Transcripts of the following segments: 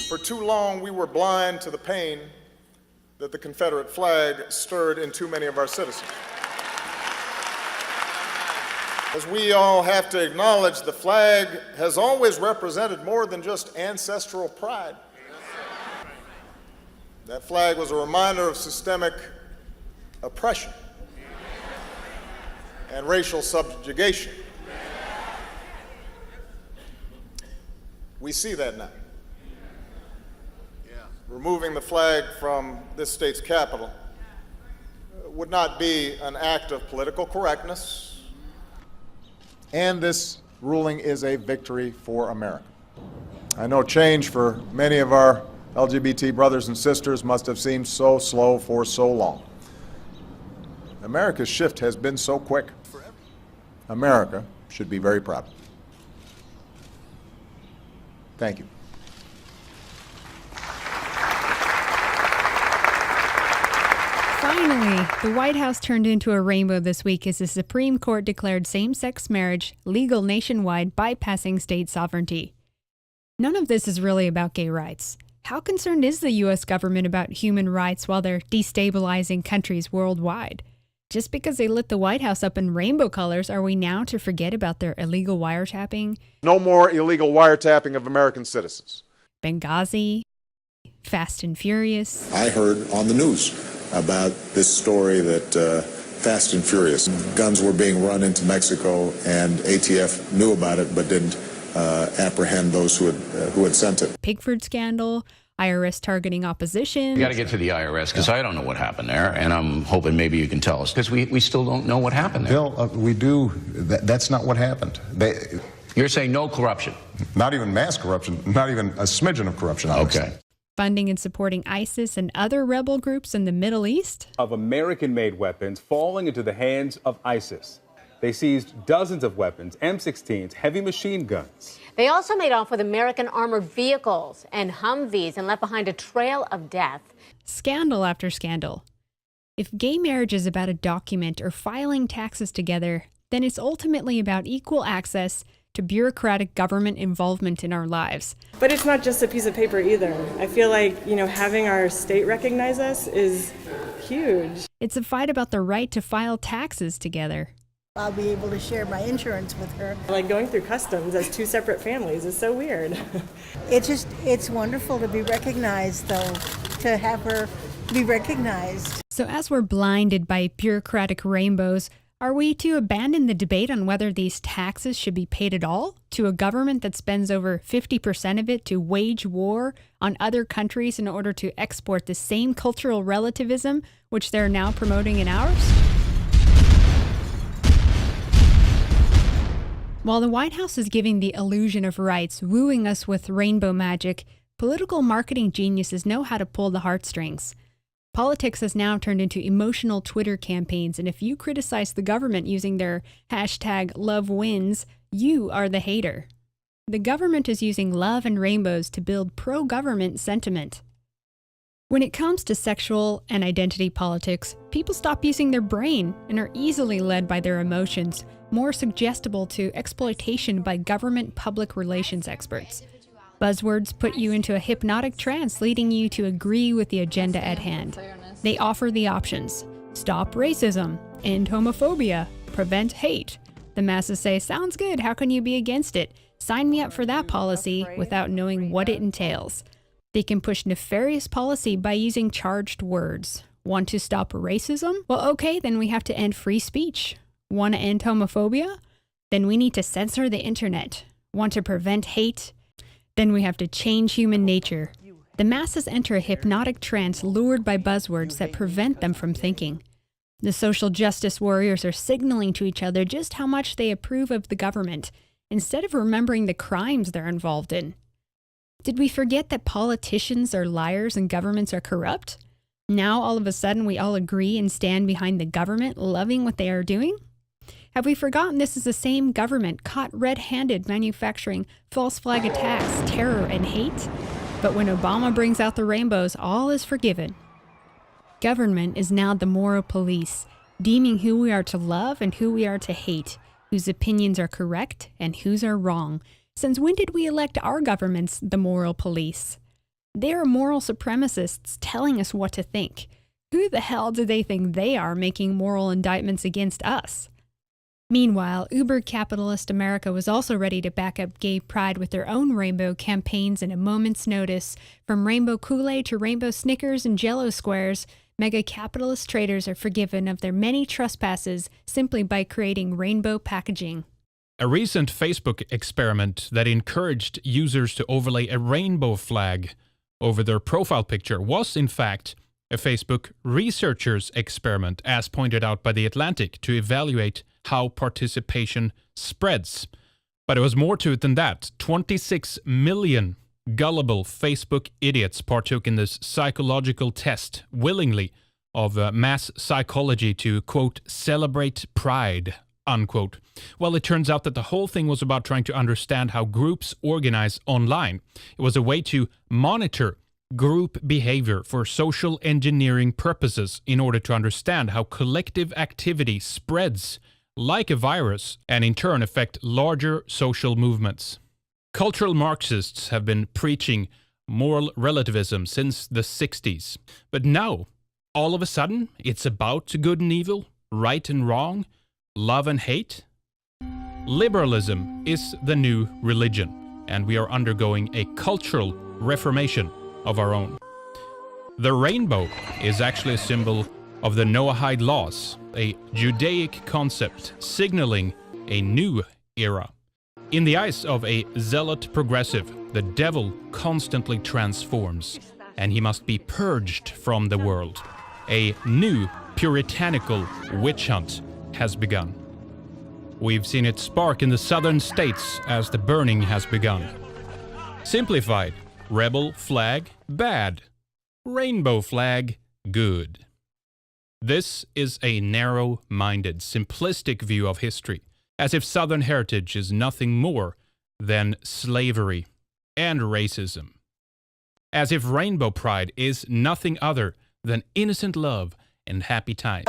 For too long, we were blind to the pain that the Confederate flag stirred in too many of our citizens. As we all have to acknowledge, the flag has always represented more than just ancestral pride. That flag was a reminder of systemic oppression and racial subjugation. We see that now. Removing the flag from this state's capital would not be an act of political correctness. And this ruling is a victory for America. I know change for many of our LGBT brothers and sisters must have seemed so slow for so long. America's shift has been so quick. America should be very proud. Thank you. Finally, the White House turned into a rainbow this week as the Supreme Court declared same-sex marriage legal nationwide, bypassing state sovereignty. None of this is really about gay rights. How concerned is the U.S. government about human rights while they're destabilizing countries worldwide? Just because they lit the White House up in rainbow colors, are we now to forget about their illegal wiretapping? No more illegal wiretapping of American citizens. Benghazi, Fast and Furious. I heard on the news about this story that Fast and Furious guns were being run into Mexico, and ATF knew about it but didn't apprehend those who had sent it. Pigford scandal, IRS targeting opposition. You got to get to the IRS because I don't know what happened there, and I'm hoping maybe you can tell us because we still don't know what happened there. Bill, we do. That's not what happened. You're saying no corruption? Not even mass corruption, not even a smidgen of corruption. Okay. Funding and supporting ISIS and other rebel groups in the Middle East. Of American-made weapons falling into the hands of ISIS. They seized dozens of weapons, M16s, heavy machine guns. They also made off with American armored vehicles and Humvees and left behind a trail of death. Scandal after scandal. If gay marriage is about a document or filing taxes together, then it's ultimately about equal access to bureaucratic government involvement in our lives. But it's not just a piece of paper either. I feel like, having our state recognize us is huge. It's a fight about the right to file taxes together. I'll be able to share my insurance with her. Like going through customs as two separate families is so weird. It's wonderful to be recognized, though, to have her be recognized. So as we're blinded by bureaucratic rainbows, are we to abandon the debate on whether these taxes should be paid at all to a government that spends over 50% of it to wage war on other countries in order to export the same cultural relativism which they're now promoting in ours? While the White House is giving the illusion of rights, wooing us with rainbow magic, political marketing geniuses know how to pull the heartstrings. Politics has now turned into emotional Twitter campaigns, and if you criticize the government using their #LoveWins, you are the hater. The government is using love and rainbows to build pro-government sentiment. When it comes to sexual and identity politics, people stop using their brain and are easily led by their emotions, more suggestible to exploitation by government public relations experts. Buzzwords put you into a hypnotic trance, leading you to agree with the agenda at hand. They offer the options: stop racism, end homophobia, prevent hate. The masses say, sounds good, how can you be against it? Sign me up for that policy, without knowing what it entails. They can push nefarious policy by using charged words. Want to stop racism? Well, okay, then we have to end free speech. Want to end homophobia? Then we need to censor the internet. Want to prevent hate? Then we have to change human nature. The masses enter a hypnotic trance lured by buzzwords that prevent them from thinking. The social justice warriors are signaling to each other just how much they approve of the government, instead of remembering the crimes they're involved in. Did we forget that politicians are liars and governments are corrupt? Now all of a sudden we all agree and stand behind the government, loving what they are doing? Have we forgotten this is the same government caught red-handed manufacturing false flag attacks, terror, and hate? But when Obama brings out the rainbows, all is forgiven. Government is now the moral police, deeming who we are to love and who we are to hate, whose opinions are correct and whose are wrong. Since when did we elect our governments the moral police? They are moral supremacists telling us what to think. Who the hell do they think they are making moral indictments against us? Meanwhile, uber-capitalist America was also ready to back up gay pride with their own rainbow campaigns in a moment's notice. From rainbow Kool-Aid to rainbow Snickers and Jell-O squares, mega-capitalist traders are forgiven of their many trespasses simply by creating rainbow packaging. A recent Facebook experiment that encouraged users to overlay a rainbow flag over their profile picture was, in fact, a Facebook researchers' experiment, as pointed out by The Atlantic, to evaluate how participation spreads. But it was more to it than that. 26 million gullible Facebook idiots partook in this psychological test willingly of mass psychology to, quote, celebrate pride, unquote. Well, it turns out that the whole thing was about trying to understand how groups organize online. It was a way to monitor group behavior for social engineering purposes in order to understand how collective activity spreads like a virus and in turn affect larger social movements. Cultural Marxists have been preaching moral relativism since the 60s. But now, all of a sudden, it's about good and evil, right and wrong, love and hate. Liberalism is the new religion, and we are undergoing a cultural reformation of our own. The rainbow is actually a symbol of the Noahide laws, a Judaic concept signaling a new era. In the eyes of a zealot progressive, the devil constantly transforms, and he must be purged from the world. A new puritanical witch hunt has begun. We've seen it spark in the southern states as the burning has begun. Simplified, rebel flag, bad. Rainbow flag, good. This is a narrow-minded, simplistic view of history, as if Southern heritage is nothing more than slavery and racism. As if rainbow pride is nothing other than innocent love and happy times.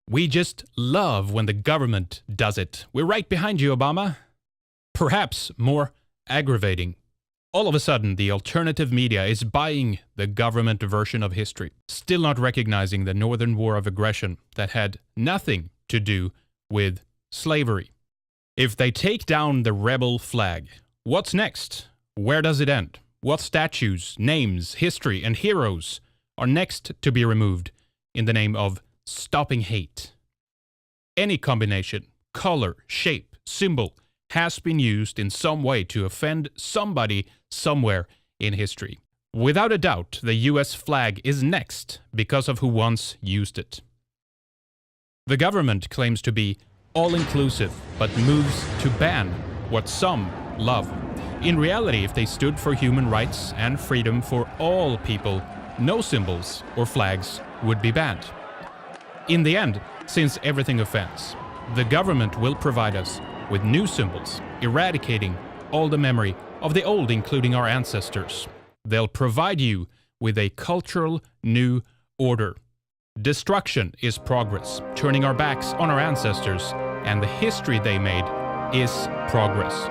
We just love when the government does it. We're right behind you, Obama. Perhaps more aggravating. All of a sudden, the alternative media is buying the government version of history, still not recognizing the Northern War of Aggression that had nothing to do with slavery. If they take down the rebel flag, what's next? Where does it end? What statues, names, history, and heroes are next to be removed in the name of stopping hate? Any combination, color, shape, symbol has been used in some way to offend somebody somewhere in history. Without a doubt, the US flag is next because of who once used it. The government claims to be all-inclusive, but moves to ban what some love. In reality, if they stood for human rights and freedom for all people, no symbols or flags would be banned. In the end, since everything offends, the government will provide us with new symbols, eradicating all the memory of the old, including our ancestors. They'll provide you with a cultural new order. Destruction is progress, turning our backs on our ancestors, and the history they made is progress.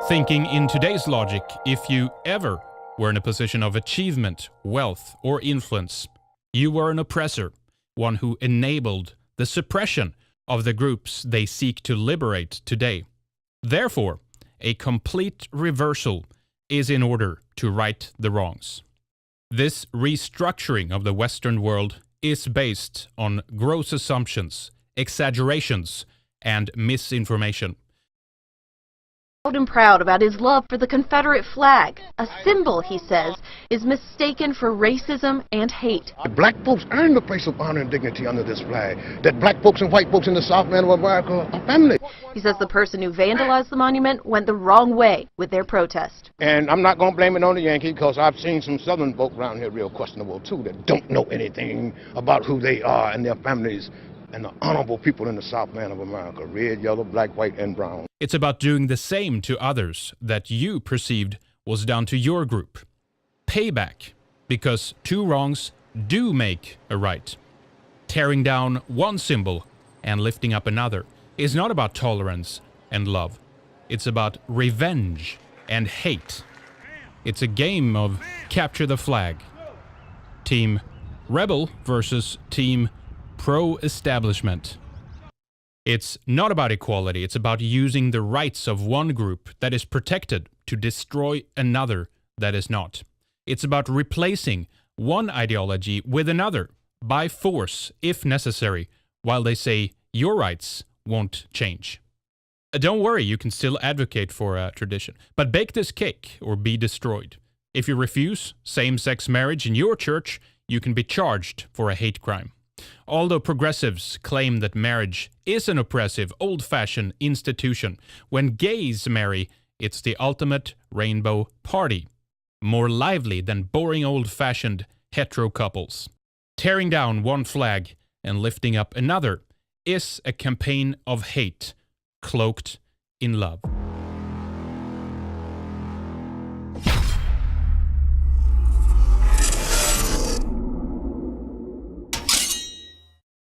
Thinking in today's logic, if you ever were in a position of achievement, wealth, or influence, you were an oppressor, one who enabled the suppression of the groups they seek to liberate today. Therefore, a complete reversal is in order to right the wrongs. This restructuring of the Western world is based on gross assumptions, exaggerations, and misinformation. and proud about his love for the Confederate flag. A symbol, he says, is mistaken for racism and hate. Black folks earn the place of honor and dignity under this flag. That black folks and white folks in the South Land of America are family. He says the person who vandalized the monument went the wrong way with their protest. And I'm not going to blame it on the Yankees, because I've seen some Southern folk around here real questionable too, that don't know anything about who they are and their families and the honorable people in the South Land of America, red, yellow, black, white, and brown. It's about doing the same to others that you perceived was done to your group. Payback, because two wrongs do make a right. Tearing down one symbol and lifting up another is not about tolerance and love. It's about revenge and hate. It's a game of capture the flag. Team Rebel versus Team Pro-Establishment. It's not about equality, it's about using the rights of one group that is protected to destroy another that is not. It's about replacing one ideology with another by force, if necessary, while they say your rights won't change. Don't worry, you can still advocate for a tradition, but bake this cake or be destroyed. If you refuse same-sex marriage in your church, you can be charged for a hate crime. Although progressives claim that marriage is an oppressive, old-fashioned institution, when gays marry, it's the ultimate rainbow party. More lively than boring old-fashioned hetero couples. Tearing down one flag and lifting up another is a campaign of hate cloaked in love.